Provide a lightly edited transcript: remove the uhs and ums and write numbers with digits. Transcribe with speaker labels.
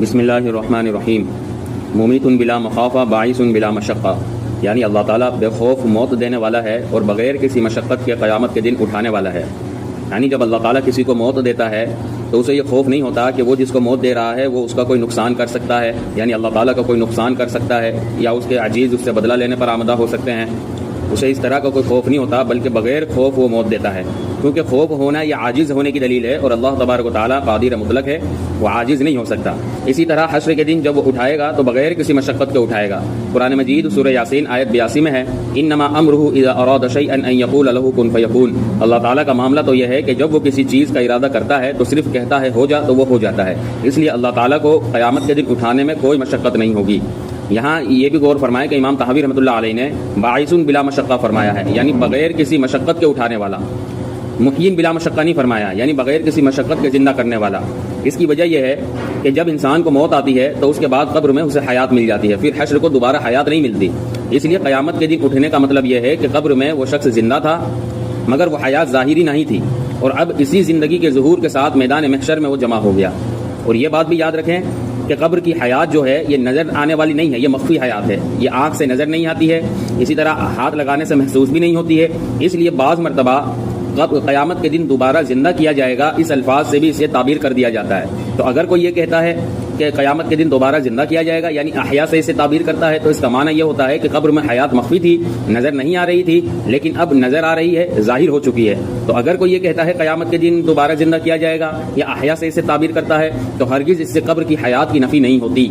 Speaker 1: بسم اللہ الرحمن الرحیم ممیت بلا مخافہ باعث بلا مشقہ، یعنی اللہ تعالیٰ بے خوف موت دینے والا ہے اور بغیر کسی مشقت کے قیامت کے دن اٹھانے والا ہے۔ یعنی جب اللہ تعالیٰ کسی کو موت دیتا ہے تو اسے یہ خوف نہیں ہوتا کہ وہ جس کو موت دے رہا ہے وہ اس کا کوئی نقصان کر سکتا ہے، یعنی اللہ تعالیٰ کا کوئی نقصان کر سکتا ہے یا اس کے عجیز اس سے بدلہ لینے پر آمدہ ہو سکتے ہیں۔ اسے اس طرح کا کوئی خوف نہیں ہوتا، بلکہ بغیر خوف وہ موت دیتا ہے، کیونکہ خوف ہونا یہ عاجز ہونے کی دلیل ہے، اور اللہ تبارک و تعالیٰ قادر مطلق ہے، وہ عاجز نہیں ہو سکتا۔ اسی طرح حشر کے دن جب وہ اٹھائے گا تو بغیر کسی مشقت کے اٹھائے گا۔ قرآن مجید سورہ یاسین آیت 82 میں ہے، انما امرہ اذا اراد شیئا ان یقول له کن فیکون۔ اللہ تعالیٰ کا معاملہ تو یہ ہے کہ جب وہ کسی چیز کا ارادہ کرتا ہے تو صرف کہتا ہے ہو جا تو وہ ہو جاتا ہے، اس لیے اللہ تعالیٰ کو قیامت کے دن اٹھانے میں کوئی مشقت نہیں ہوگی۔ یہاں یہ بھی غور فرمائے کہ امام طحاوی رحمۃ اللہ علیہ نے باعث بلا مشقہ فرمایا ہے، یعنی بغیر کسی مشقت کے اٹھانے والا۔ محیین بلا مشقہ نہیں فرمایا، یعنی بغیر کسی مشقت کے زندہ کرنے والا۔ اس کی وجہ یہ ہے کہ جب انسان کو موت آتی ہے تو اس کے بعد قبر میں اسے حیات مل جاتی ہے، پھر حشر کو دوبارہ حیات نہیں ملتی۔ اس لیے قیامت کے دن اٹھنے کا مطلب یہ ہے کہ قبر میں وہ شخص زندہ تھا مگر وہ حیات ظاہری نہیں تھی، اور اب اسی زندگی کے ظہور کے ساتھ میدان محشر میں وہ جمع ہو گیا۔ اور یہ بات بھی یاد رکھیں کہ قبر کی حیات جو ہے یہ نظر آنے والی نہیں ہے، یہ مخفی حیات ہے، یہ آنکھ سے نظر نہیں آتی ہے، اسی طرح ہاتھ لگانے سے محسوس بھی نہیں ہوتی ہے۔ اس لیے بعض مرتبہ قیامت کے دن دوبارہ زندہ کیا جائے گا، اس الفاظ سے بھی اسے تعبیر کر دیا جاتا ہے۔ تو اگر کوئی یہ کہتا ہے کہ قیامت کے دن دوبارہ زندہ کیا جائے گا، یعنی احیا سے اسے تعبیر کرتا ہے، تو اس کا معنی یہ ہوتا ہے کہ قبر میں حیات مخفی تھی، نظر نہیں آ رہی تھی، لیکن اب نظر آ رہی ہے، ظاہر ہو چکی ہے۔ تو اگر کوئی یہ کہتا ہے قیامت کے دن دوبارہ زندہ کیا جائے گا یا احیا سے اسے تعبیر کرتا ہے، تو ہرگز اس سے قبر کی حیات کی نفی نہیں ہوتی۔